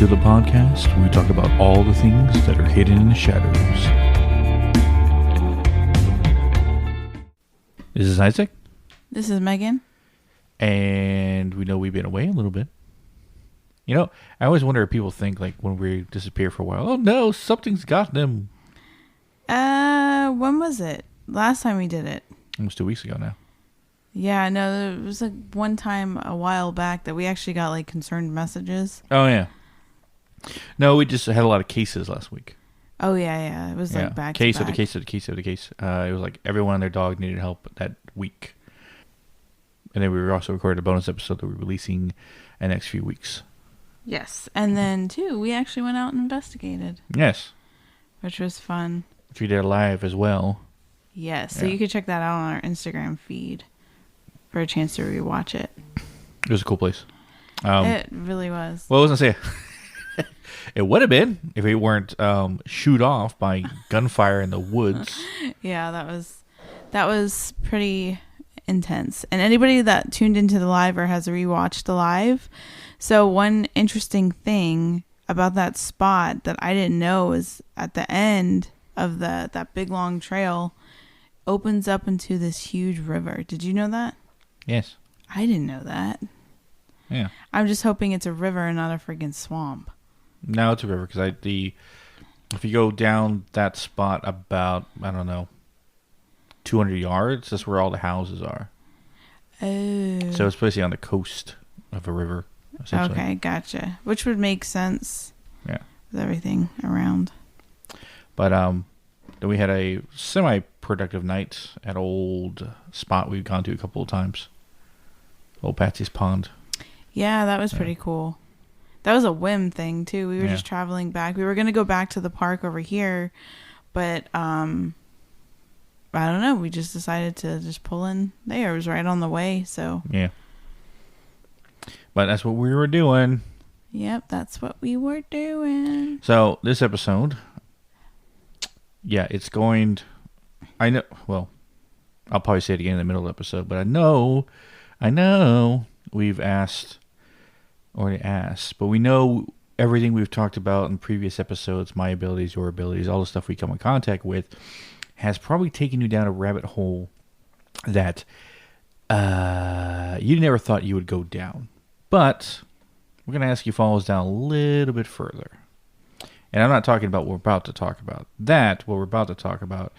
to the podcast where we talk about all the things that are hidden in the shadows. This is Isaac. This is Megan. And we know we've been away a little bit. You know, I always wonder if people think, like, when we disappear for a while, oh no, something's got them. When was it? Last time we did it. Almost 2 weeks ago now. Yeah, no, there was like one time a while back that we actually got like concerned messages. Oh, yeah. No, we just had a lot of cases last week. Oh, yeah. It was like back case to back. After case after case after case. It was like everyone and their dog needed help that week. And then we also recorded a bonus episode that we're releasing in the next few weeks. Yes. And then, too, we actually went out and investigated. Yes. Which was fun. Which we did live as well. Yes. So you can check that out on our Instagram feed for a chance to rewatch it. It was a cool place. It really was. Well, I was going to say, it would have been if we weren't shooed off by gunfire in the woods. Yeah, that was pretty intense. And anybody that tuned into the live or has rewatched the live, so one interesting thing about that spot that I didn't know is at the end of that big long trail opens up into this huge river. Did you know that? Yes. I didn't know that. Yeah. I'm just hoping it's a river and not a friggin' swamp. No, it's a river because if you go down that spot about, I don't know, 200 yards, that's where all the houses are. Oh. So it's basically on the coast of a river. Okay, gotcha. Which would make sense. Yeah. With everything around. But then we had a semi-productive night at old spot we've gone to a couple of times. Old Patsy's Pond. Yeah, that was pretty cool. That was a whim thing, too. We were just traveling back. We were going to go back to the park over here, but I don't know. We just decided to just pull in there. It was right on the way, so. Yeah. But that's what we were doing. Yep, that's what we were doing. So this episode, yeah, it's going. I know. Well, I'll probably say it again in the middle of the episode, but I know, we've already asked, but we know everything we've talked about in previous episodes, my abilities, your abilities, all the stuff we come in contact with, has probably taken you down a rabbit hole that you never thought you would go down. But we're going to ask you to follow us down a little bit further. And I'm not talking about what we're about to talk about. What we're about to talk about,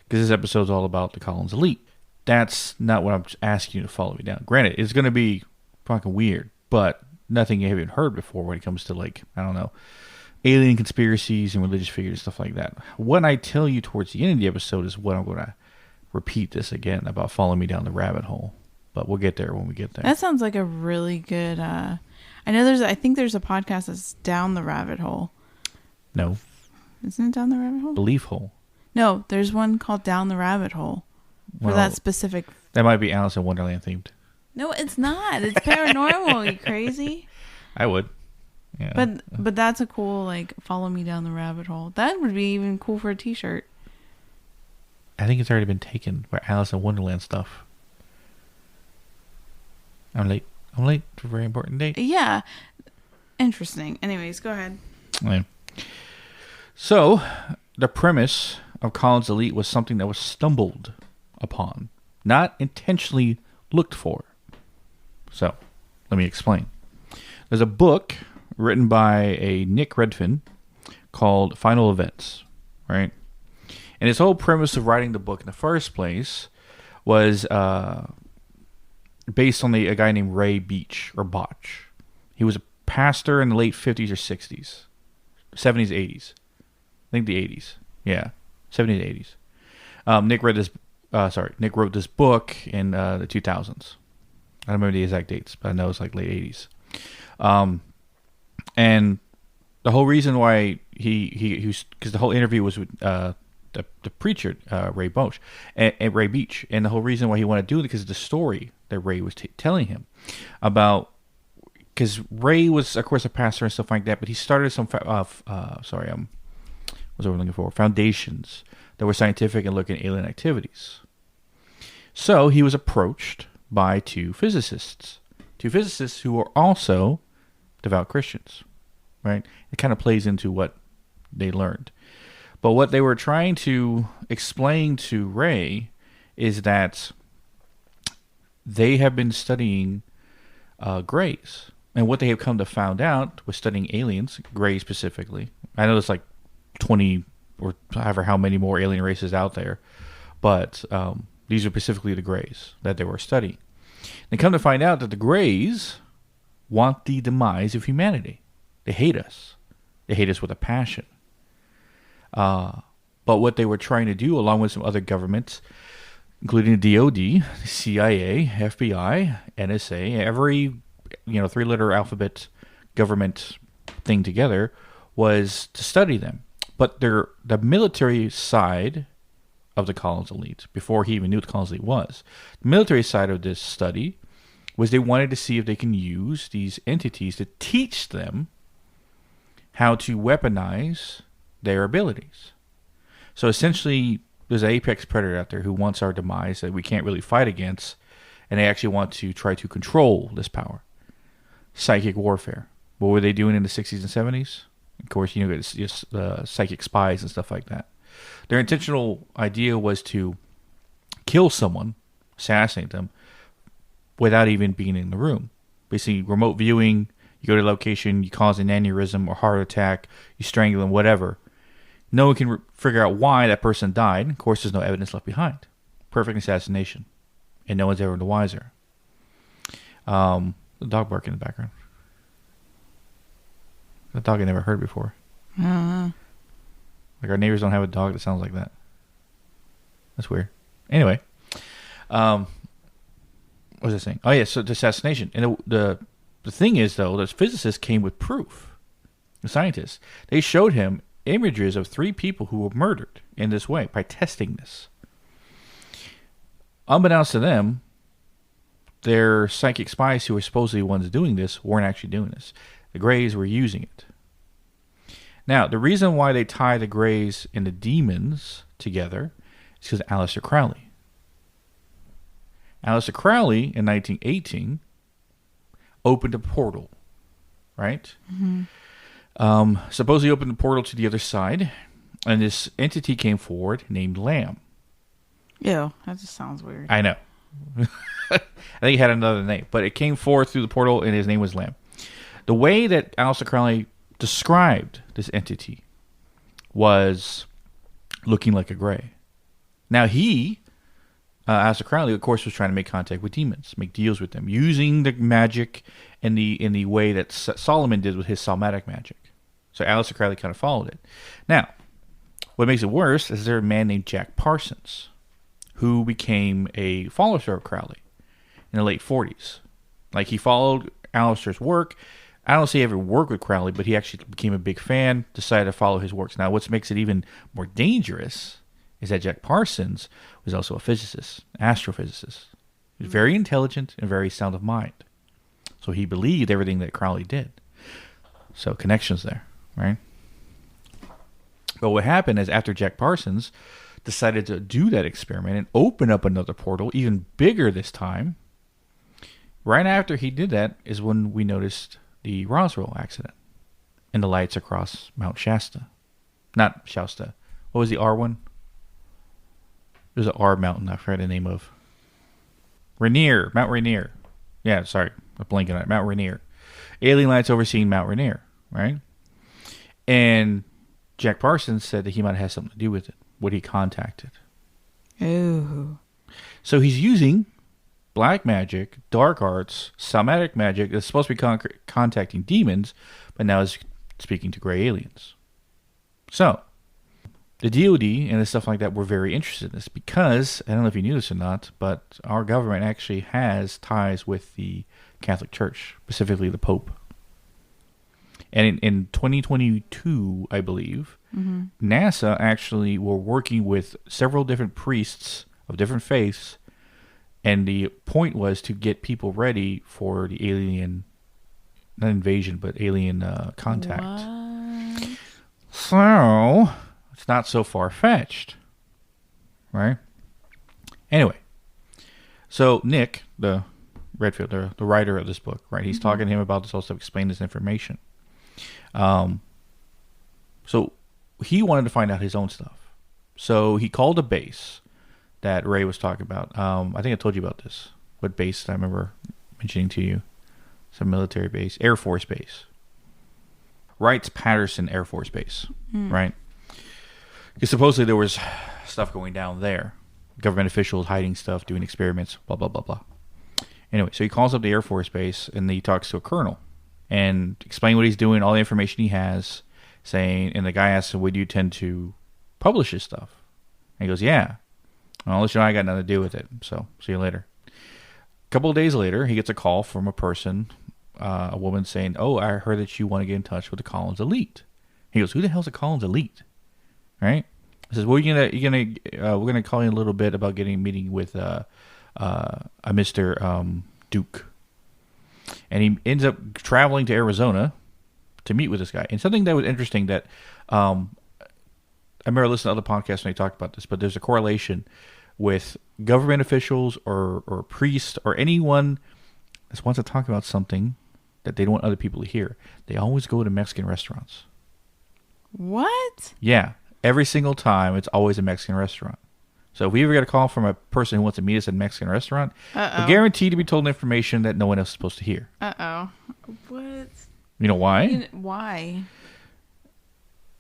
because this episode's all about the Collin's Elite. That's not what I'm asking you to follow me down. Granted, it's going to be fucking weird, but nothing you haven't heard before when it comes to, like, I don't know, alien conspiracies and religious figures and stuff like that. What I tell you towards the end of the episode is what I'm going to repeat this again about following me down the rabbit hole. But we'll get there when we get there. That sounds like a really good, I think there's a podcast that's Down the Rabbit Hole. No. Isn't it Down the Rabbit Hole? Belief Hole. No, there's one called Down the Rabbit Hole. For that specific. That might be Alice in Wonderland themed. No, it's not. It's paranormal. You crazy? I would. Yeah. But that's a cool, like, follow me down the rabbit hole. That would be even cool for a t-shirt. I think it's already been taken by Alice in Wonderland stuff. I'm late for a very important date. Yeah. Interesting. Anyways, go ahead. Yeah. So, the premise of Collin's Elite was something that was stumbled upon, not intentionally looked for. So, let me explain. There's a book written by a Nick Redfin called Final Events, right? And his whole premise of writing the book in the first place was based on a guy named Ray Beach, or Botch. He was a pastor in the late 50s or 60s. 70s, 80s. I think the 80s. Yeah, 70s, 80s. Nick wrote this book in the 2000s. I don't remember the exact dates, but I know it's like late 80s. And the whole reason why because the whole interview was with the preacher, Ray Beach, and Ray Beach, and the whole reason why he wanted to do it because of the story that Ray was telling him about, because Ray was, of course, a pastor and stuff like that, but he started some foundations that were scientific and looking at alien activities. So he was approached by two physicists who were also devout Christians. right? It kind of plays into what they learned. But what they were trying to explain to Ray is that they have been studying grays. And what they have come to find out was studying aliens, grays specifically. I know there's like 20 or however how many more alien races out there. But these are specifically the grays that they were studying. They come to find out that the grays want the demise of humanity. They hate us. They hate us with a passion. But what they were trying to do, along with some other governments, including the DOD, the CIA, FBI, NSA, every three-letter alphabet government thing together, was to study them. But the military side of the Collins elite, before he even knew what the Collins elite was, the military side of this study was they wanted to see if they can use these entities to teach them how to weaponize their abilities. So essentially, there's an apex predator out there who wants our demise that we can't really fight against, and they actually want to try to control this power. Psychic warfare. What were they doing in the 60s and 70s? Of course, it's just psychic spies and stuff like that. Their intentional idea was to kill someone, assassinate them, without even being in the room. Basically, remote viewing, you go to a location, you cause an aneurysm or heart attack, you strangle them, whatever. No one can figure out why that person died. Of course, there's no evidence left behind. Perfect assassination. And no one's ever the wiser. The dog barking in the background. A dog I never heard before. Like our neighbors don't have a dog that sounds like that. That's weird. Anyway. What was I saying? Oh, yeah, so the assassination. And the thing is, though, the physicists came with proof. The scientists. They showed him images of 3 people who were murdered in this way by testing this. Unbeknownst to them, their psychic spies who were supposedly the ones doing this weren't actually doing this. The Greys were using it. Now, the reason why they tie the Greys and the demons together is because of Aleister Crowley. Aleister Crowley, in 1918, opened a portal, right? Mm-hmm. Supposedly opened the portal to the other side, and this entity came forward named Lamb. Ew, that just sounds weird. I know. I think he had another name, but it came forward through the portal, and his name was Lamb. The way that Aleister Crowley described this entity was looking like a gray. Now Aleister Crowley, of course, was trying to make contact with demons, make deals with them, using the magic in the way that Solomon did with his Psalmatic magic. So Aleister Crowley kind of followed it. Now, what makes it worse is there's a man named Jack Parsons, who became a follower of Crowley in the late 40s. Like, he followed Aleister's work. I don't say he ever worked with Crowley, but he actually became a big fan, decided to follow his works. Now, what makes it even more dangerous is that Jack Parsons was also a physicist, astrophysicist. He was very intelligent and very sound of mind. So he believed everything that Crowley did. So connections there, right? But what happened is after Jack Parsons decided to do that experiment and open up another portal, even bigger this time, right after he did that is when we noticed the Roswell accident and the lights across Mount Shasta. Not Shasta. What was the R one? There's an R mountain I forgot the name of. Rainier. Mount Rainier. Yeah, sorry. I'm blanking on it. Mount Rainier. Alien lights overseeing Mount Rainier, right? And Jack Parsons said that he might have something to do with it. What he contacted. Ooh. So he's using black magic, dark arts, Psalmatic magic that's supposed to be contacting demons, but now is speaking to gray aliens. So, the DOD and stuff like that were very interested in this because, I don't know if you knew this or not, but our government actually has ties with the Catholic Church, specifically the Pope. And in 2022, I believe, NASA actually were working with several different priests of different faiths, and the point was to get people ready for the alien, not invasion, but alien contact. What? So, it's not so far-fetched, right? Anyway, so Nick, the Redfield, the writer of this book, right, he's talking to him about this whole stuff, explain this information. So he wanted to find out his own stuff. So he called a base that Ray was talking about. I think I told you about this. What base I remember mentioning to you? Some military base, Air Force Base. Wrights-Patterson Air Force Base, right? Because supposedly there was stuff going down there. Government officials hiding stuff, doing experiments, blah, blah, blah, blah. Anyway, so he calls up the Air Force Base, and he talks to a colonel and explain what he's doing, all the information he has, saying, and the guy asks him, would you tend to publish this stuff? And he goes, yeah. Well, I'll let you know I got nothing to do with it, so see you later. A couple of days later, he gets a call from a person, a woman saying, oh, I heard that you want to get in touch with the Collins elite. He goes, who the hell's the Collins elite? Right? He says, well, we're gonna call you in a little bit about getting a meeting with a Mr. Duke. And he ends up traveling to Arizona to meet with this guy. And something that was interesting that I remember listening to other podcasts when they talked about this, but there's a correlation with government officials or priests or anyone that wants to talk about something that they don't want other people to hear. They always go to Mexican restaurants. What? Yeah. Every single time, it's always a Mexican restaurant. So if we ever get a call from a person who wants to meet us at a Mexican restaurant, we're guaranteed to be told information that no one else is supposed to hear. What? You know why? Why?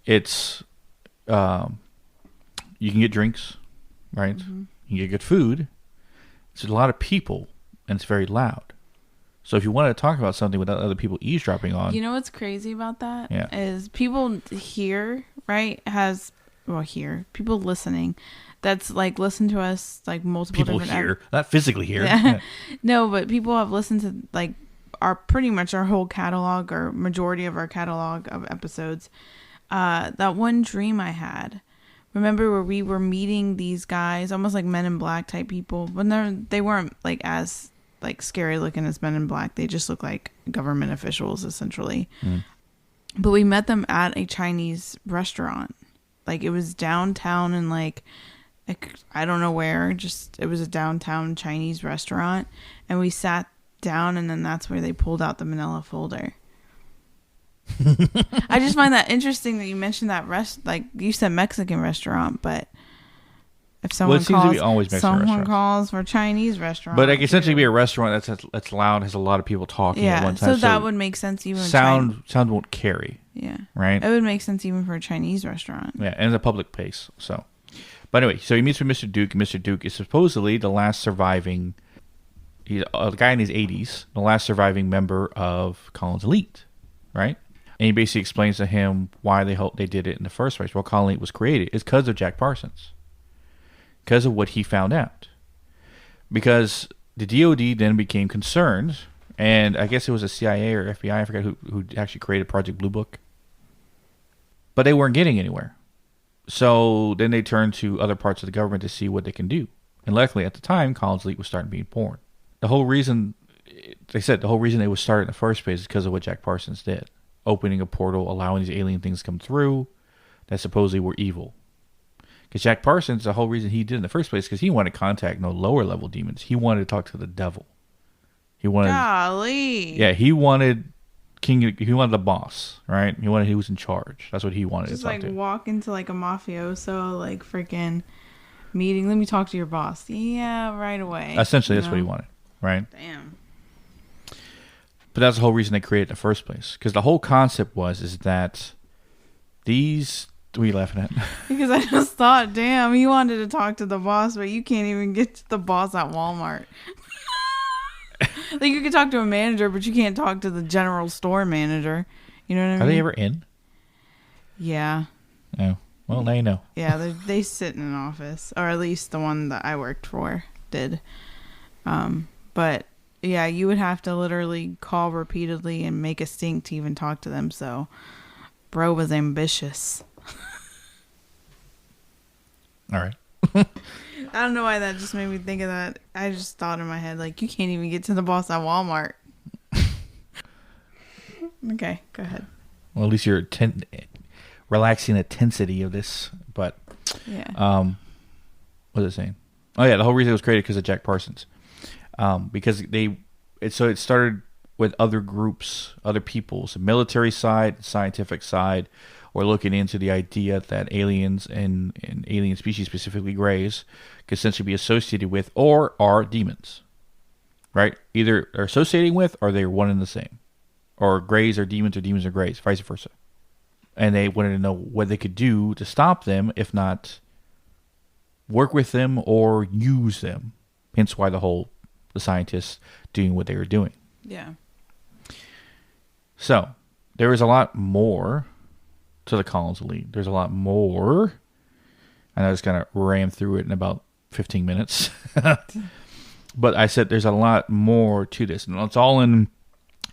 It's, you can get drinks, right? Mm-hmm. You can get good food. It's a lot of people, and it's very loud. So if you want to talk about something without other people eavesdropping on... You know what's crazy about that? Yeah. Is people here, right, people listening, that's like listen to us like multiple people different... here, not physically here. Yeah. No, but people have listened to like pretty much our whole catalog or majority of our catalog of episodes. That one dream I had, remember where we were meeting these guys, almost like Men in Black type people, but they weren't like as like scary looking as Men in Black. They just look like government officials essentially. But we met them at a Chinese restaurant. Like it was downtown and like I don't know where, just it was a downtown Chinese restaurant, and we sat down, and then that's where they pulled out the manila folder. I just find that interesting that you mentioned that like you said Mexican restaurant, but if someone calls for Chinese restaurant, but like essentially be a restaurant that's loud, has a lot of people talking at one time. So that would make sense even sound won't carry. Yeah, right. It would make sense even for a Chinese restaurant. Yeah, and it's a public place. So, but anyway, so he meets with Mr. Duke, and Mr. Duke is supposedly the last surviving. He's a guy in his 80s, the last surviving member of Collins Elite, right? And he basically explains to him why they did it in the first place. Well, Collin Elite was created is because of Jack Parsons. Because of what he found out. Because the DOD then became concerned, and I guess it was a CIA or FBI, I forget who actually created Project Blue Book. But they weren't getting anywhere. So then they turned to other parts of the government to see what they can do. And luckily at the time, Collins Elite was starting to be born. The whole reason it was started in the first place is because of what Jack Parsons did. Opening a portal, allowing these alien things to come through that supposedly were evil. Because Jack Parsons, the whole reason he did in the first place, because he wanted to contact no lower level demons. He wanted to talk to the devil. He wanted, golly, yeah, he wanted the boss, right? He was in charge. That's what he wanted just to talk like to. Walk into like a mafioso, like freaking meeting. Let me talk to your boss. Yeah, right away. Essentially, that's what he wanted, right? Damn. But that's the whole reason they created it in the first place. Because the whole concept is that these... What are you laughing at? Because I just thought, damn, you wanted to talk to the boss, but you can't even get to the boss at Walmart. Like, you can talk to a manager, but you can't talk to the general store manager. You know what I mean? Are they ever in? Yeah. Oh. Well, now you know. Yeah, they sit in an office. Or at least the one that I worked for did. But, yeah, you would have to literally call repeatedly and make a stink to even talk to them. So, bro was ambitious. All right. I don't know why that just made me think of that. I just thought in my head, like, you can't even get to the boss at Walmart. Okay, go ahead. Well, at least you're relaxing the tensity of this. But, yeah. What was it saying? Oh, yeah, the whole reason it was created because of Jack Parsons. Because it started with other groups, other peoples, the military side, the scientific side, or looking into the idea that aliens and alien species, specifically greys, could essentially be associated with or are demons. Right? Either are associating with or they're one and the same. Or greys are demons or demons are greys, vice versa. And they wanted to know what they could do to stop them, if not work with them or use them. Hence why the scientists doing what they were doing. Yeah. So, there is a lot more to the Collins Elite. There's a lot more. And I just kind of ran through it in about 15 minutes. But I said there's a lot more to this. And it's all in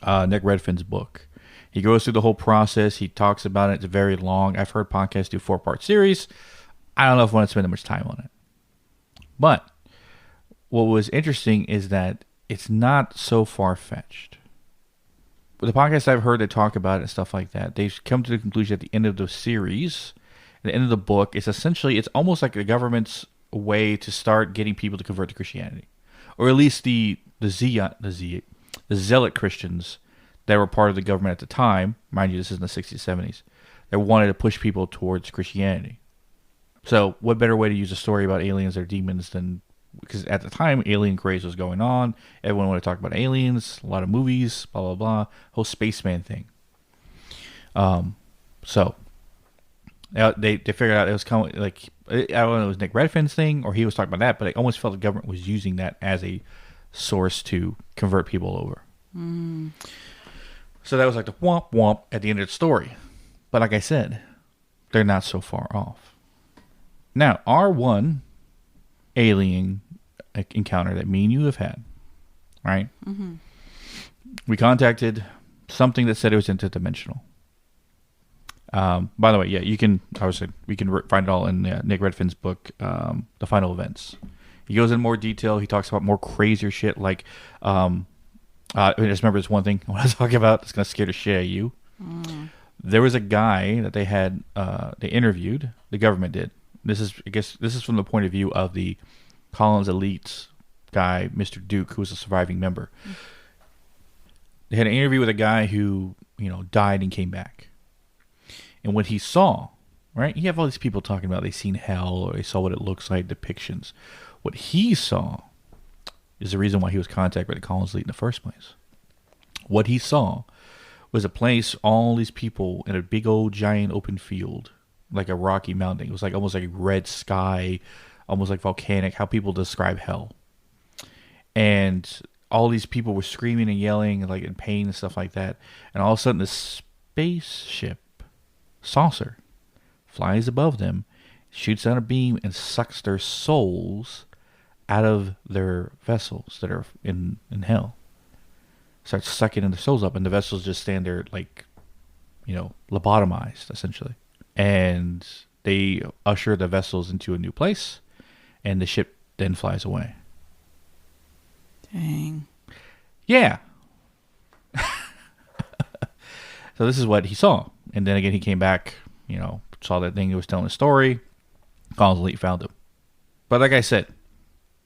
Nick Redfern's book. He goes through the whole process. He talks about it. It's very long. I've heard podcasts do 4-part series. I don't know if I want to spend that much time on it. But what was interesting is that it's not so far-fetched. With the podcasts I've heard that talk about it and stuff like that, they've come to the conclusion at the end of the series, at the end of the book, it's almost like the government's way to start getting people to convert to Christianity. Or at least the zealot Christians that were part of the government at the time, mind you, this is in the 60s, 70s, that wanted to push people towards Christianity. So what better way to use a story about aliens or demons than, because at the time, alien craze was going on. Everyone wanted to talk about aliens, a lot of movies, blah, blah, blah, whole spaceman thing. So they figured out it was kind of like, I don't know if it was Nick Redfern's thing or he was talking about that, but I almost felt the government was using that as a source to convert people over. Mm. So that was like the womp womp at the end of the story. But like I said, they're not so far off. Now, our one alien encounter that me and you have had, right? Mm-hmm. We contacted something that said it was interdimensional. By the way, yeah, we can find it all in Nick Redfern's book, The Final Events. He goes in more detail. He talks about more crazier shit. Like, I just remember this one thing I want to talk about. It's gonna scare the shit out of you. There was a guy that they had, they interviewed. The government did. This is from the point of view of the Collins Elite guy, Mr. Duke, who was a surviving member. They had an interview with a guy who, died and came back. And what he saw, right? You have all these people talking about they seen hell or they saw what it looks like, depictions. What he saw is the reason why he was contacted by the Collins Elite in the first place. What he saw was a place, all these people in a big old giant open field, like a rocky mountain. It was like almost like red sky, almost like volcanic, how people describe hell. And all these people were screaming and yelling like in pain and stuff like that. And all of a sudden this spaceship saucer flies above them, shoots out a beam and sucks their souls out of their vessels that are in hell. Starts sucking their souls up, and the vessels just stand there like, lobotomized essentially. And they usher the vessels into a new place, and the ship then flies away. Dang. Yeah. So this is what he saw. And then again, he came back, saw that thing that was telling a story. Collins Elite found him. But like I said,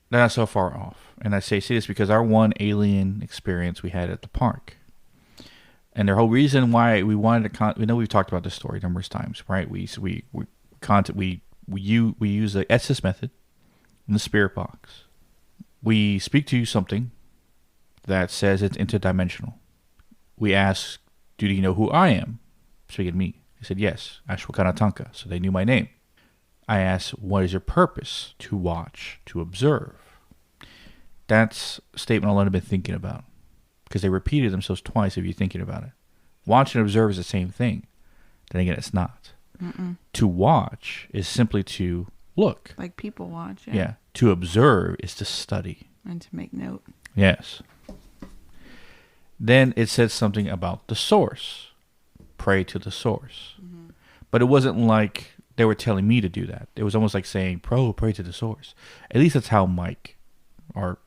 they're not so far off. And I say this because our one alien experience we had at the park. And the whole reason why we wanted to, we know we've talked about this story numerous times, right? We use the Estes method in the spirit box. We speak to something that says it's interdimensional. We ask, do you know who I am? Speaking to me. He said, yes, Ashwakana Tanka. So they knew my name. I asked, what is your purpose? To watch, to observe. That's a statement a lot have been thinking about. Because they repeated themselves twice if you're thinking about it. Watch and observe is the same thing. Then again, it's not. Mm-mm. To watch is simply to look. Like people watch. Yeah. To observe is to study. And to make note. Yes. Then it said something about the source. Pray to the source. Mm-hmm. But it wasn't like they were telling me to do that. It was almost like saying, pray to the source. At least that's how Mike, or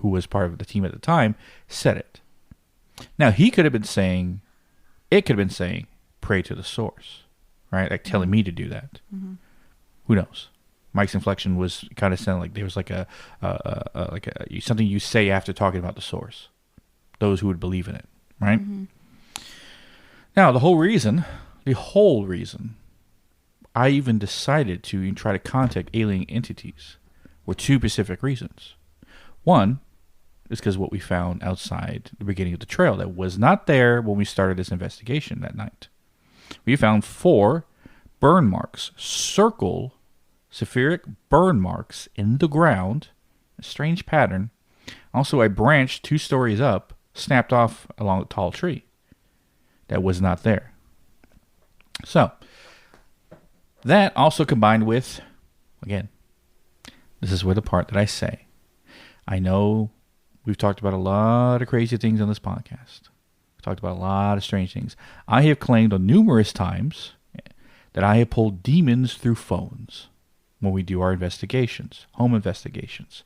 who was part of the team at the time, said it. Now, it could have been saying, pray to the source, right? Like telling me to do that. Mm-hmm. Who knows? Mike's inflection was kind of sounding like there was like a something you say after talking about the source. those who would believe in it, right? Mm-hmm. Now, the whole reason I even decided to try to contact alien entities were two specific reasons. One is because what we found outside the beginning of the trail that was not there when we started this investigation that night. We found 4 burn marks, spheric burn marks in the ground, a strange pattern. Also, a branch 2 stories up snapped off along a tall tree that was not there. So, that also combined with, again, this is where the part that I say, I know we've talked about a lot of crazy things on this podcast. We've talked about a lot of strange things. I have claimed on numerous times that I have pulled demons through phones when we do our investigations, home investigations.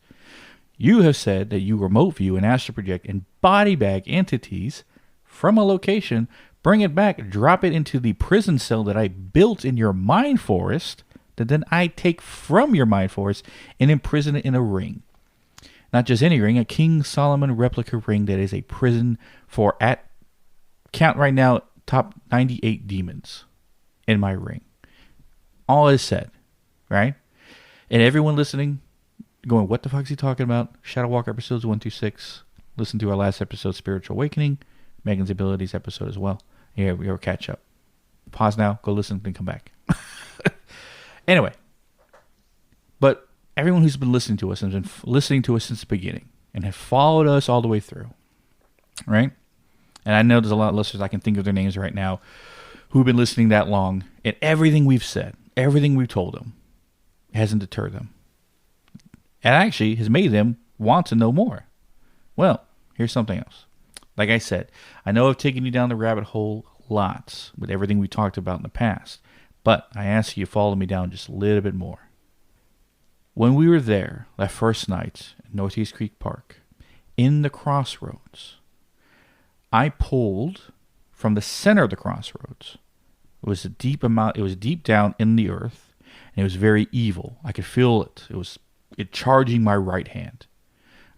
You have said that you remote view and astral project and body bag entities from a location, bring it back, drop it into the prison cell that I built in your mind forest, that then I take from your mind forest and imprison it in a ring. Not just any ring, a King Solomon replica ring that is a prison for, at count right now, top 98 demons in my ring. All is said, right? And everyone listening, going, what the fuck is he talking about? Shadow Walker episodes 1 through 6. Listen to our last episode, Spiritual Awakening, Megan's Abilities episode as well. Yeah, we'll catch up. Pause now, go listen, then come back. Anyway, but everyone who's been listening to us and been listening to us since the beginning and have followed us all the way through, right? And I know there's a lot of listeners, I can think of their names right now, who've been listening that long, and everything we've said, everything we've told them, hasn't deterred them. And actually has made them want to know more. Well, here's something else. Like I said, I know I've taken you down the rabbit hole lots with everything we talked about in the past, but I ask you to follow me down just a little bit more. When we were there that first night at Northeast Creek Park, in the crossroads, I pulled from the center of the crossroads. It was a deep amount. It was deep down in the earth, and it was very evil. I could feel it. It was charging my right hand.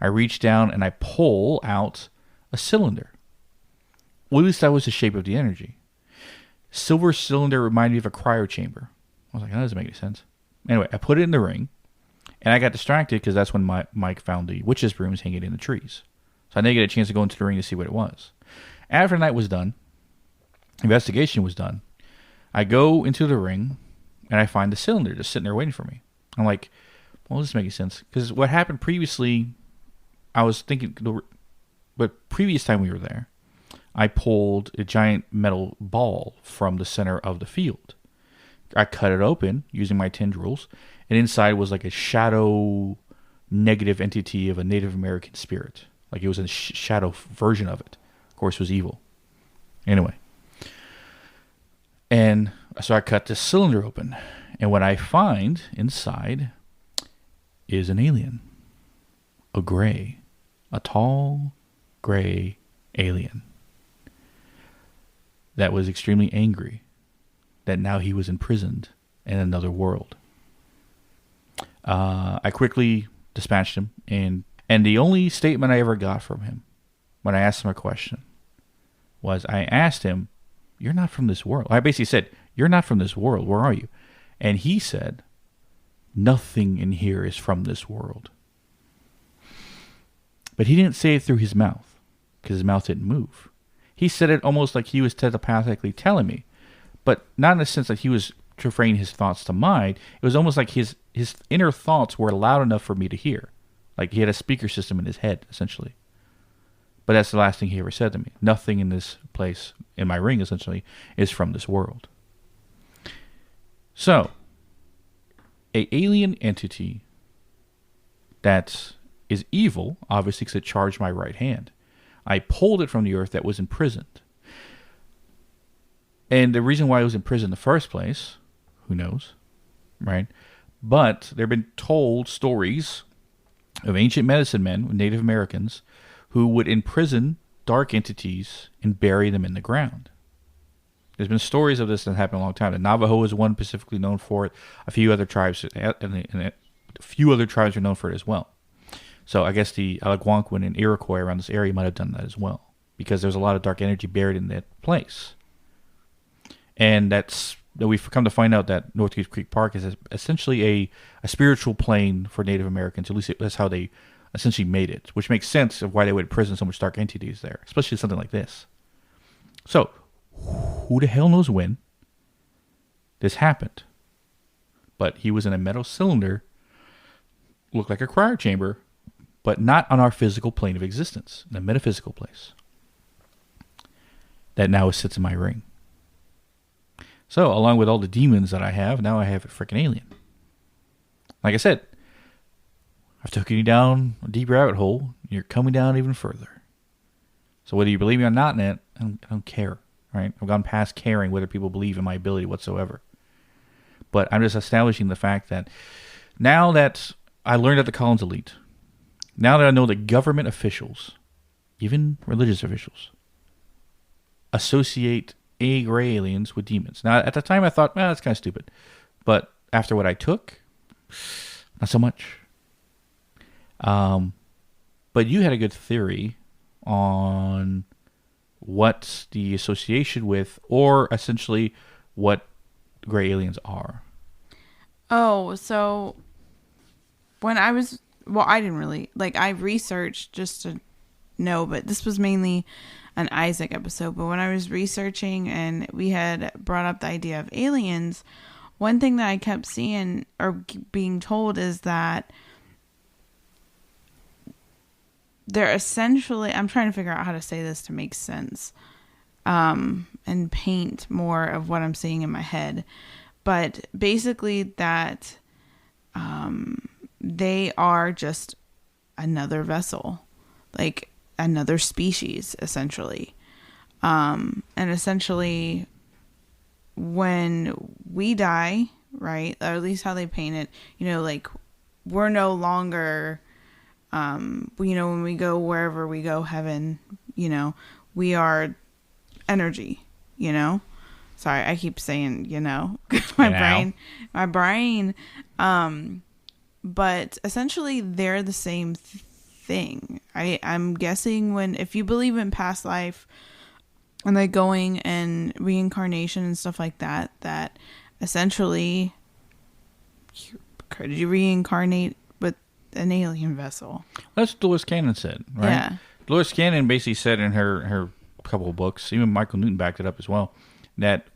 I reached down and I pull out a cylinder. Well, at least that was the shape of the energy. Silver cylinder reminded me of a cryo chamber. I was like, that doesn't make any sense. Anyway, I put it in the ring, and I got distracted because that's when Mike found the witch's brooms hanging in the trees. So I didn't get a chance to go into the ring to see what it was. After the night was done, investigation was done, I go into the ring, and I find the cylinder just sitting there waiting for me. I'm like, well, this makes sense. Because what happened previously, I was thinking, but previous time we were there, I pulled a giant metal ball from the center of the field. I cut it open using my tendrils, and inside was like a shadow negative entity of a Native American spirit. Like it was a shadow version of it. Of course, it was evil. Anyway. And so I cut this cylinder open, and what I find inside is an alien. A tall, gray alien that was extremely angry that now he was imprisoned in another world. I quickly dispatched him, and the only statement I ever got from him when I asked him a question was, I asked him, you're not from this world. I basically said, you're not from this world. Where are you? And he said, nothing in here is from this world. But he didn't say it through his mouth, because his mouth didn't move. He said it almost like he was telepathically telling me, but not in the sense that he was transferring his thoughts to mine. It was almost like his inner thoughts were loud enough for me to hear. Like he had a speaker system in his head, essentially. But that's the last thing he ever said to me. Nothing in this place, in my ring, essentially, is from this world. So, an alien entity that is evil, obviously because it charged my right hand. I pulled it from the earth that was imprisoned. And the reason why it was imprisoned in the first place, who knows, right? But there have been told stories of ancient medicine men, Native Americans, who would imprison dark entities and bury them in the ground. There's been stories of this that happened a long time. The Navajo is one specifically known for it. A few other tribes, are known for it as well. So I guess the Algonquin and Iroquois around this area might have done that as well. because there's a lot of dark energy buried in that place. And we've come to find out that North Creek Park is essentially a spiritual plane for Native Americans. At least that's how they essentially made it, which makes sense of why they would imprison so much dark entities there, especially something like this. So, who the hell knows when this happened? But he was in a metal cylinder, looked like a cryo chamber, but not on our physical plane of existence, in a metaphysical place. That now sits in my ring. So, along with all the demons that I have, now I have a freaking alien. Like I said, I've taken you down a deep rabbit hole. You're coming down even further. So whether you believe me or not in it, I don't care. Right? I've gone past caring whether people believe in my ability whatsoever. But I'm just establishing the fact that now that I learned at the Collins Elite, now that I know that government officials, even religious officials, associate gray aliens with demons. Now, at the time I thought, that's kind of stupid. But after what I took, not so much. But you had a good theory on what the association with, or essentially what gray aliens are. Oh, so when I was, I didn't really, I researched just to know, but this was mainly an Isaac episode. But when I was researching and we had brought up the idea of aliens, one thing that I kept seeing or being told is that they're essentially, I'm trying to figure out how to say this to make sense, and paint more of what I'm seeing in my head. But basically that they are just another vessel, like another species, essentially. And essentially when we die, right, or at least how they paint it, we're no longer... when we go wherever we go, heaven, we are energy, Sorry, I keep saying, my brain. But essentially they're the same thing. I'm guessing if you believe in past life and like going and reincarnation and stuff like that, that essentially could you reincarnate an alien vessel? That's what Dolores Cannon said, right? Yeah. Dolores Cannon basically said in her couple of books, even Michael Newton backed it up as well, that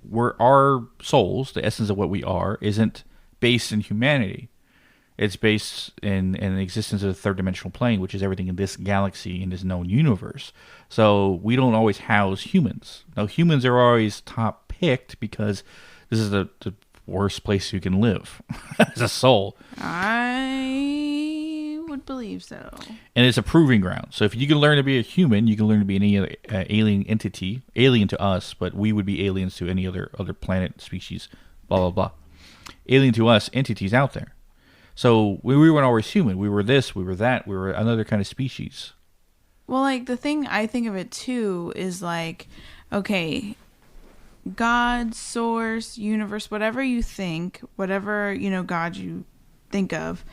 our souls, the essence of what we are, isn't based in humanity. It's based in the existence of the third dimensional plane, which is everything in this galaxy, in this known universe. So we don't always house humans. Now, humans are always top picked because this is the worst place you can live as a soul. I would believe so. And it's a proving ground. So if you can learn to be a human, you can learn to be any other alien entity, alien to us, but we would be aliens to any other planet, species, blah, blah, blah. Alien to us, entities out there. So we weren't always human. We were this, we were that, we were another kind of species. Well, the thing I think of it too is okay, God, source, universe, whatever you think, whatever, God you think of,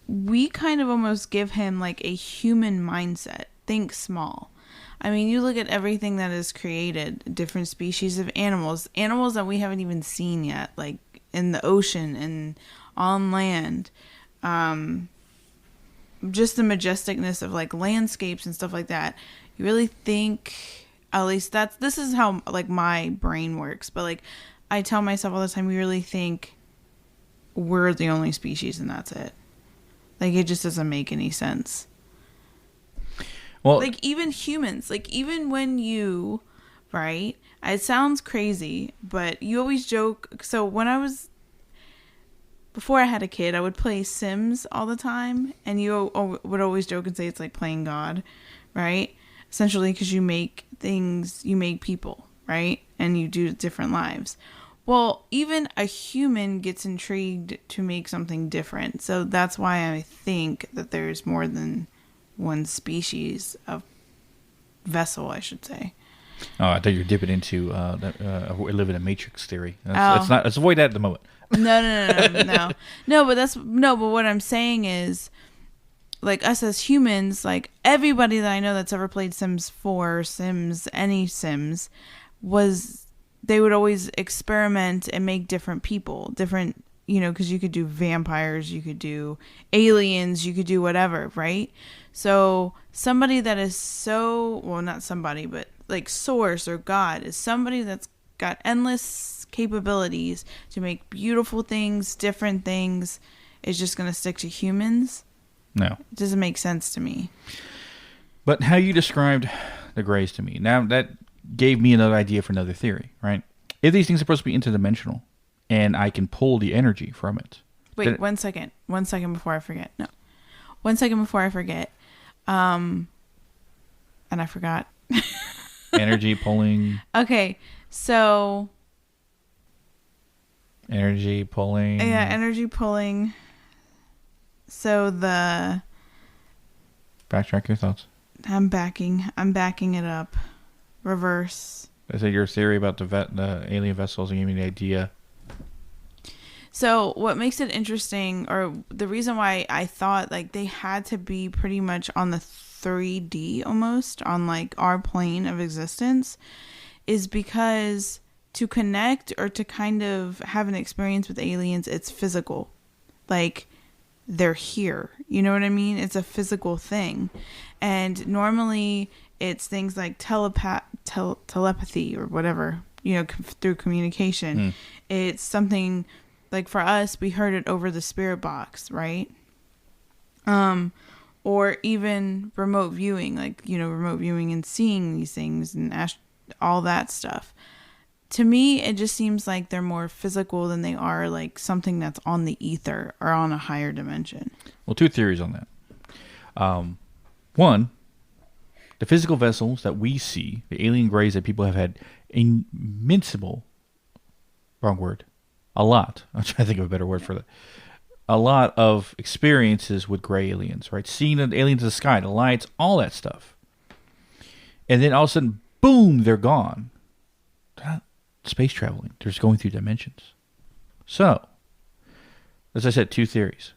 we kind of almost give him a human mindset. Think small. I mean, you look at everything that is created, different species of animals that we haven't even seen yet, like in the ocean and on land. Just the majesticness of landscapes and stuff like that. You really think, at least this is how my brain works, but I tell myself all the time, we really think we're the only species and that's it. It just doesn't make any sense. Well, even humans, even when you, right, it sounds crazy, but you always joke. So before I had a kid, I would play Sims all the time, and you would always joke and say it's like playing God, right? Essentially, because you make people, right? And you do different lives. Well, even a human gets intrigued to make something different. So that's why I think that there's more than one species of vessel, I should say. Oh, I thought you were dipping into we live in a matrix theory. Let's avoid that at the moment. No. But what I'm saying is, like us as humans, like everybody that I know that's ever played Sims 4, Sims, any Sims, they would always experiment and make different people, different, because you could do vampires, you could do aliens, you could do whatever, right? So somebody that is not somebody, but like Source or God is somebody that's got endless capabilities to make beautiful things, different things, is just going to stick to humans. No. It doesn't make sense to me. But how you described the Greys to me, now that gave me another idea for another theory, right? If these things are supposed to be interdimensional and I can pull the energy from it. Wait, 1 second. 1 second before I forget. No. 1 second before I forget. And I forgot. Energy pulling. Okay, so... Energy pulling. Yeah, energy pulling. So Backtrack your thoughts. I'm backing it up. Reverse. I said your theory about the alien vessels and gave me the idea. So what makes it interesting, or the reason why I thought like they had to be pretty much on the 3D almost, on like our plane of existence, is because to connect or to kind of have an experience with aliens, it's physical. Like, they're here. You know what I mean? It's a physical thing. And normally it's things like telepathy or whatever, through communication. It's something like, for us, we heard it over the spirit box, right? Or even remote viewing, like, remote viewing and seeing these things and all that stuff. To me, it just seems like they're more physical than they are like something that's on the ether or on a higher dimension. Well, two theories on that. One, the physical vessels that we see, the alien Greys that people have had a lot. I'm trying to think of a better word for that. A lot of experiences with Grey aliens, right? Seeing the aliens in the sky, the lights, all that stuff. And then all of a sudden, boom, they're gone. They're not space traveling. They're just going through dimensions. So, as I said, two theories.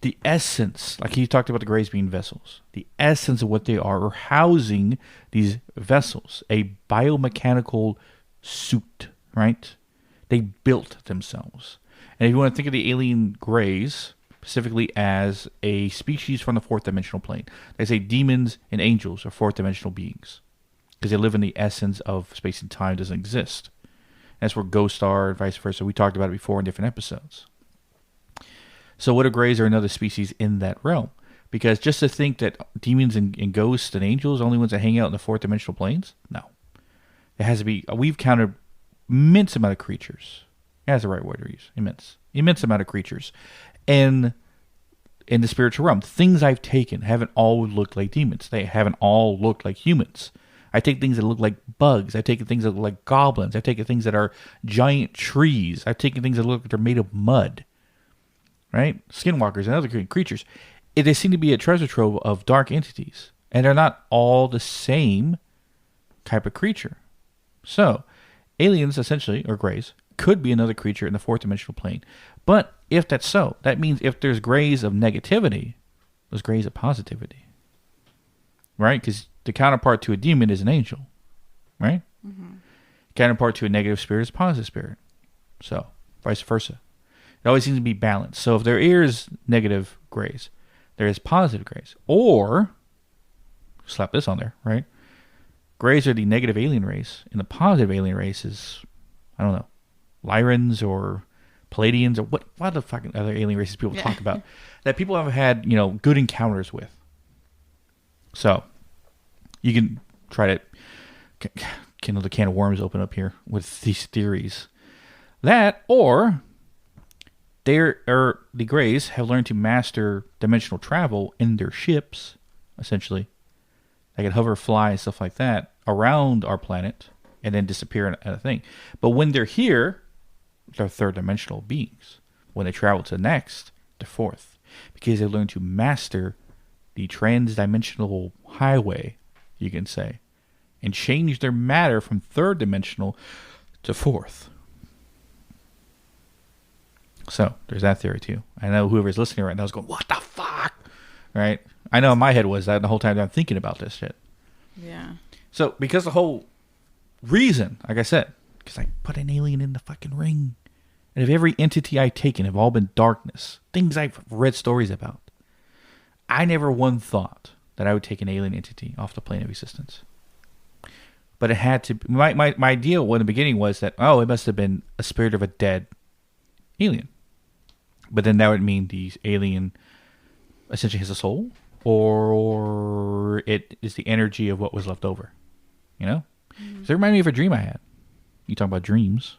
The essence, like he talked about the Greys being vessels, the essence of what they are housing these vessels, a biomechanical suit, right? They built themselves. And if you want to think of the alien Greys specifically as a species from the fourth dimensional plane, they say demons and angels are fourth dimensional beings because they live in the essence of space and time doesn't exist. That's where ghosts are and vice versa. We talked about it before in different episodes. So what if Greys are another species in that realm? Because just to think that demons and ghosts and angels are only ones that hang out in the fourth dimensional planes? No. It has to be, we've counted immense amount of creatures. That's the right word to use. Immense amount of creatures. And in the spiritual realm, things I've taken haven't all looked like demons. They haven't all looked like humans. I take things that look like bugs. I've taken things that look like goblins. I've taken things that are giant trees. I've taken things that look like they're made of mud. Right? Skinwalkers and other creatures. They seem to be a treasure trove of dark entities. And they're not all the same type of creature. So, aliens, essentially, or Greys, could be another creature in the fourth dimensional plane. But if that's so, that means if there's Greys of negativity, there's Greys of positivity. Right? Because the counterpart to a demon is an angel. Right? Mm-hmm. Counterpart to a negative spirit is a positive spirit. So, vice versa. It always seems to be balanced. So if there is negative Greys, there is positive Greys. Or, slap this on there, right? Greys are the negative alien race, and the positive alien race is, I don't know, Lyrans or Palladians or what the fucking other alien races people talk about that people have had, good encounters with. So, you can try to kindle the can of worms open up here with these theories. That, or the Greys have learned to master dimensional travel in their ships, essentially. They can hover, fly, and stuff like that around our planet and then disappear in a thing. But when they're here, they're third dimensional beings. When they travel to the next, they're fourth. Because they learn to master the trans-dimensional highway, you can say, and change their matter from third dimensional to fourth. So, there's that theory too. I know whoever's listening right now is going, what the fuck? right? I know in my head was that the whole time that I'm thinking about this shit. Yeah. So, because the whole reason, like I said, because I put an alien in the fucking ring. And if every entity I've taken have all been darkness, things I've read stories about, I never one thought that I would take an alien entity off the plane of existence. But it had to be, my idea in the beginning was that, oh, it must have been a spirit of a dead alien. But then that would mean the alien essentially has a soul, or it is the energy of what was left over. You know? Mm-hmm. So it reminded me of a dream I had. You talk about dreams.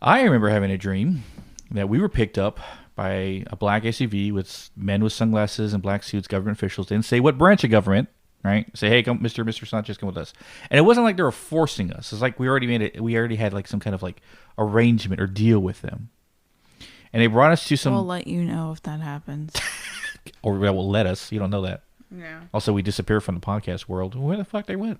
I remember having a dream that we were picked up by a black SUV with men with sunglasses and black suits, government officials. Didn't say what branch of government, right? Say, hey, come, Mr. Sanchez, come with us. And it wasn't like they were forcing us. It's like we already had like some kind of like arrangement or deal with them. And they brought us to some... We'll let you know if that happens. Or they will let us. You don't know that. Yeah. Also, we disappear from the podcast world. Where the fuck they went?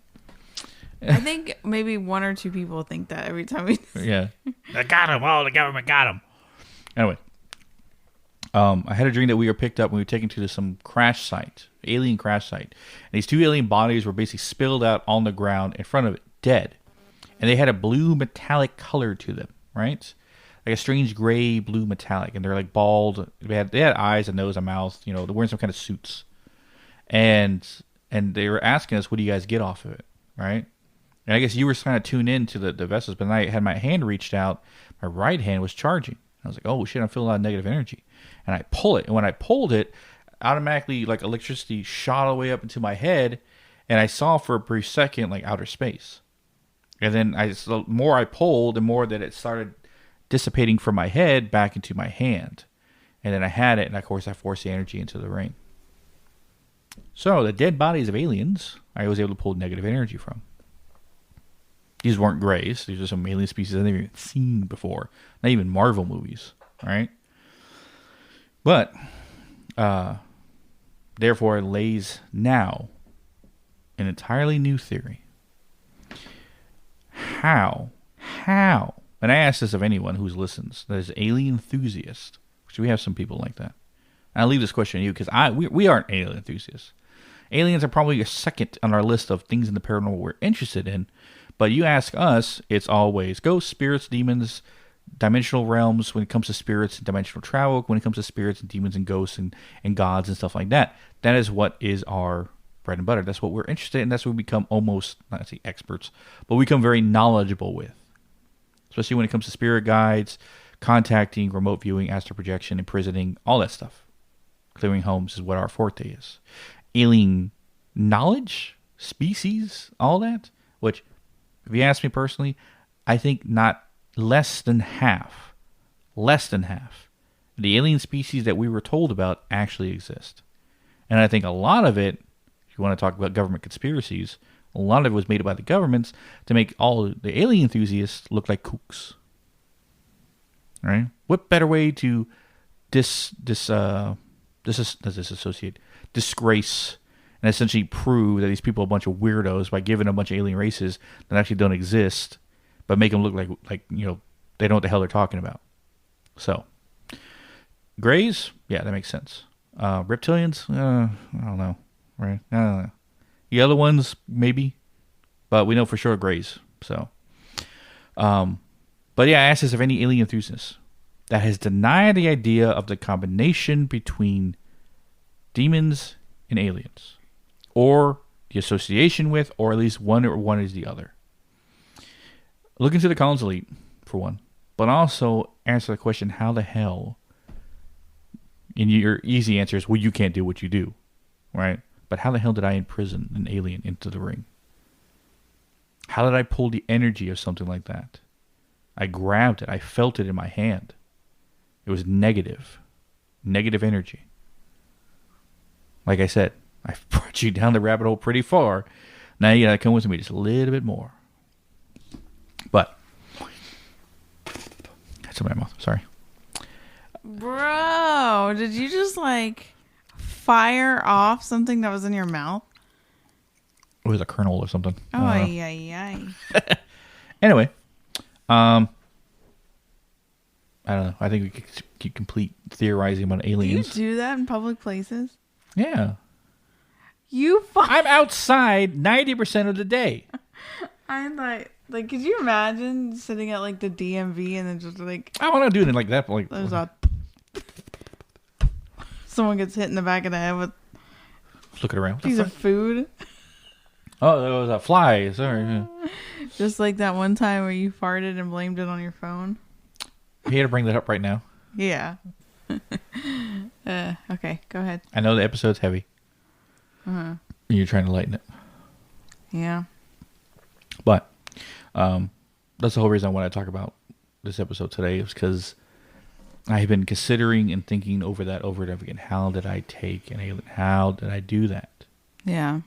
I think maybe one or two people think that every time we... Yeah. I got him. Oh, the government got him. Anyway. I had a dream that we were picked up and we were taken to some crash site, alien crash site. And these two alien bodies were basically spilled out on the ground in front of it, dead. And they had a blue metallic color to them, right? Like a strange gray blue metallic. And they're like bald. They had eyes, a nose, a mouth. You know, they're wearing some kind of suits. And they were asking us, what do you guys get off of it, right? And I guess you were kind of tuned in to the vessels, but I had my hand reached out. My right hand was charging. I was like, oh, shit, I'm feeling a lot of negative energy. And I pull it. And when I pulled it, automatically, like, electricity shot all the way up into my head. And I saw for a brief second, like, outer space. And then the more I pulled, the more that it started dissipating from my head back into my hand. And then I had it, and, of course, I forced the energy into the ring. So, the dead bodies of aliens, I was able to pull negative energy from. These weren't grays. These are some alien species I've never even seen before. Not even Marvel movies, right? But, therefore, it lays now an entirely new theory. How, and I ask this of anyone who listens, that is alien enthusiast, which we have some people like that. And I'll leave this question to you, because we aren't alien enthusiasts. Aliens are probably a second on our list of things in the paranormal we're interested in. But you ask us, it's always ghosts, spirits, demons, dimensional realms when it comes to spirits and dimensional travel, when it comes to spirits and demons and ghosts and gods and stuff like that. That is what is our bread and butter. That's what we're interested in. That's what we become almost, not to say experts, but we become very knowledgeable with. Especially when it comes to spirit guides, contacting, remote viewing, astral projection, imprisoning, all that stuff. Clearing homes is what our forte is. Alien knowledge, species, all that, which... If you ask me personally, I think not less than half, the alien species that we were told about actually exist. And I think a lot of it, if you want to talk about government conspiracies, a lot of it was made by the governments to make all the alien enthusiasts look like kooks. Right? What better way to disgrace and essentially prove that these people are a bunch of weirdos by giving a bunch of alien races that actually don't exist, but make them look like you know, they know what the hell they're talking about. So, grays, yeah, that makes sense. Reptilians, I don't know, right? I don't know. The other ones, maybe, but we know for sure grays. So, but yeah, I asked this of any alien enthusiast that has denied the idea of the combination between demons and aliens, or the association with, or at least one is the other. Look into the Collin's Elite, for one. But also answer the question, how the hell? And your easy answer is, well, you can't do what you do. Right? But how the hell did I imprison an alien into the ring? How did I pull the energy of something like that? I grabbed it. I felt it in my hand. It was negative. Negative energy. Like I said, I brought you down the rabbit hole pretty far. Now you gotta come with me just a little bit more. But that's in my mouth. Sorry. Bro, did you just like fire off something that was in your mouth? It was a kernel or something. Oh, yeah. Anyway, I don't know. I think we could keep complete theorizing about aliens. Do you do that in public places? Yeah. You I'm outside 90% of the day. I'm like, could you imagine sitting at like the DMV and then just like I want to do it like that. Like, there's a someone gets hit in the back of the head with looking around. a piece of food. Oh, there was a fly. Sorry. Yeah. Just like that one time where you farted and blamed it on your phone. You had to bring that up right now. Yeah. Okay, go ahead. I know the episode's heavy. You're trying to lighten it. Yeah. But that's the whole reason I want to talk about this episode today is because I've been considering and thinking over that over and over again. How did I take an alien? How did I do that? Yeah.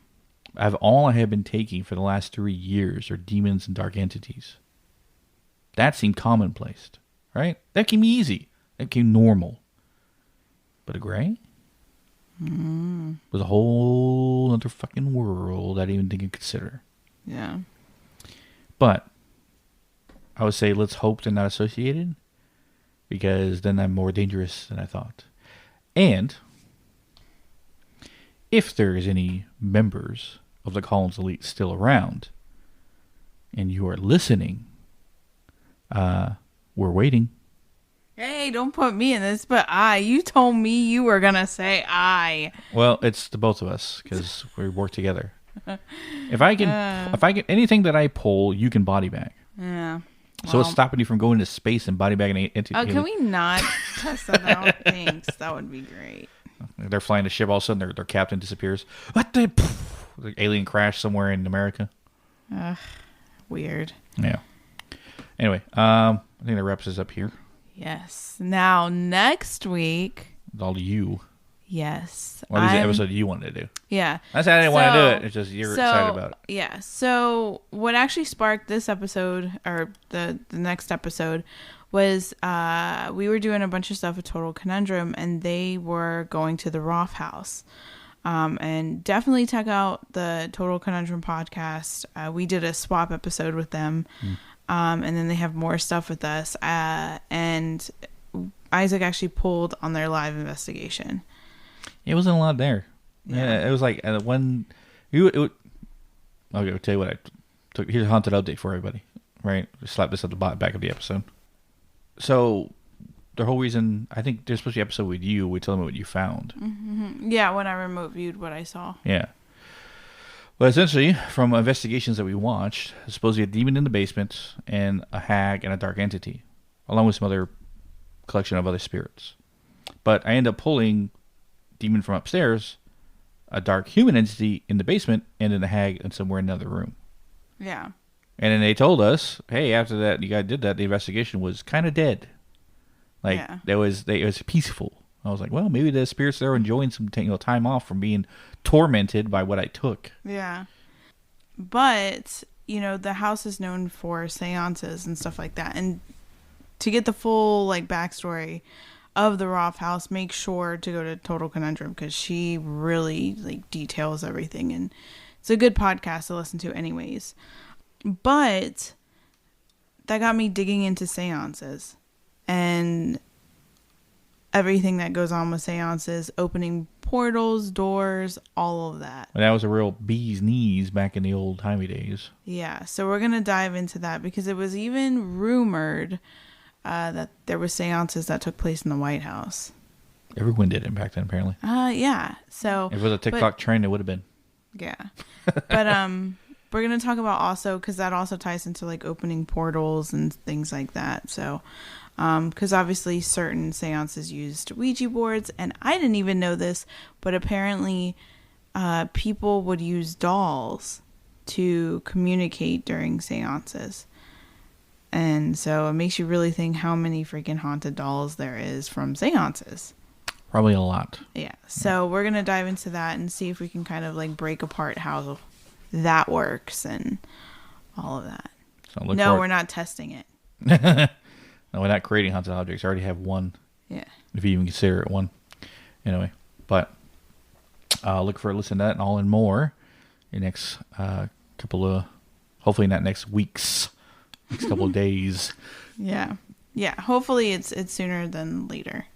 All I have been taking for the last 3 years are demons and dark entities. That seemed commonplace, right? That came easy. That came normal. But a gray? Was a whole other fucking world I didn't even think I'd consider. Yeah. But I would say let's hope they're not associated, because then I'm more dangerous than I thought. And if there is any members of the Collins Elite still around and you are listening, we're waiting. Hey, don't put me in this, but you told me you were going to say I. Well, it's the both of us because we work together. If I can, anything that I pull, you can body bag. Yeah. So it's stopping you from going into space and body bagging into. Can we not test that out? Thanks. That would be great. They're flying a ship. All of a sudden, their captain disappears. What the? The alien crash somewhere in America. Weird. Yeah. Anyway, I think that wraps us up here. Yes. Now, next week. It's all you. Yes. Well, this is the episode you wanted to do. Yeah. That's how I didn't want to do it. It's just you're excited about it. Yeah. So what actually sparked this episode, or the next episode, was we were doing a bunch of stuff with Total Conundrum, and they were going to the Roth House. And definitely check out the Total Conundrum podcast. We did a swap episode with them. And then they have more stuff with us. And Isaac actually pulled on their live investigation. It wasn't a lot there. Yeah, it was like when I'll tell you what I took. Here's a haunted update for everybody. Right, just slap this at the back of the episode. So the whole reason I think there's supposed to be an episode with you. We tell them what you found. Mm-hmm. Yeah, when I remote viewed what I saw. Yeah. Well, essentially, from investigations that we watched, there's supposed to be a demon in the basement and a hag and a dark entity, along with some other collection of other spirits. But I end up pulling demon from upstairs, a dark human entity in the basement, and then a hag in somewhere in another room. Yeah. And then they told us, hey, after that you guys did that, the investigation was kind of dead. Like, it was peaceful. I was like, well, maybe the spirits there are enjoying some time off from being tormented by what I took. Yeah. But, the house is known for seances and stuff like that. And to get the full, backstory of the Roth House, make sure to go to Total Conundrum, because she really, details everything. And it's a good podcast to listen to anyways. But that got me digging into seances. And everything that goes on with seances, opening portals, doors, all of that. Well, that was a real bee's knees back in the old timey days. Yeah, so we're going to dive into that, because it was even rumored that there were seances that took place in the White House. Everyone did it back then, apparently. Yeah. So if it was a TikTok trend, it would have been. Yeah. But we're going to talk about also, because that also ties into opening portals and things like that. So because obviously certain seances used Ouija boards, and I didn't even know this, but apparently people would use dolls to communicate during seances. And so it makes you really think how many freaking haunted dolls there is from seances. Probably a lot. Yeah. So we're going to dive into that and see if we can kind of break apart how that works and all of that. So we're not testing it. No, we're not creating haunted objects. I already have one. Yeah. If you even consider it one. Anyway, but look for listen to that and all and more in the next couple of, hopefully not next weeks, next couple of days. Yeah. Yeah. Hopefully it's sooner than later.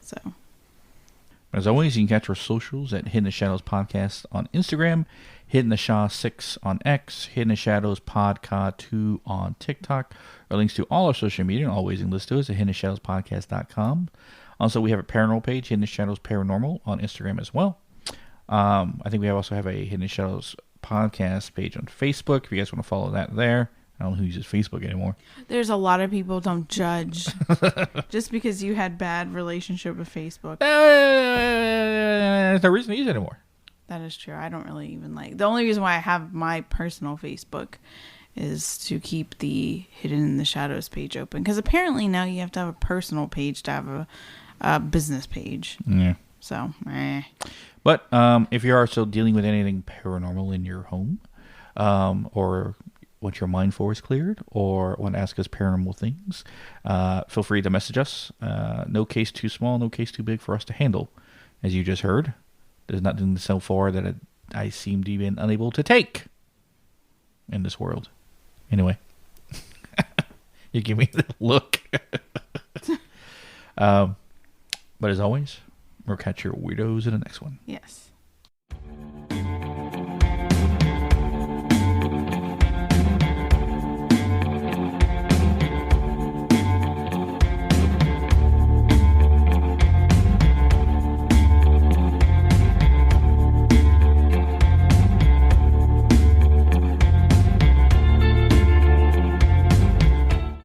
So. As always, you can catch our socials at Hidden the Shadows Podcast on Instagram, Hidden the Shaw 6 on X, Hidden the Shadows Podcast 2 on TikTok. Our links to all our social media and all ways you can listen to us at hiddentheshadowspodcast.com. Also, we have a paranormal page, Hidden the Shadows Paranormal, on Instagram as well. I think we also have a Hidden the Shadows Podcast page on Facebook if you guys want to follow that there. I don't know who uses Facebook anymore. There's a lot of people don't judge just because you had bad relationship with Facebook. There's no reason to use it anymore. That is true. I don't really even like. The only reason why I have my personal Facebook is to keep the Hidden in the Shadows page open. Because apparently now you have to have a personal page to have a business page. Yeah. So, But if you are still dealing with anything paranormal in your home, or what your mind for is cleared, or want to ask us paranormal things, feel free to message us. No case too small, no case too big for us to handle. As you just heard, there's nothing so far that I seem to be unable to take in this world. Anyway, you give me the look. But as always, we'll catch your weirdos in the next one. yes.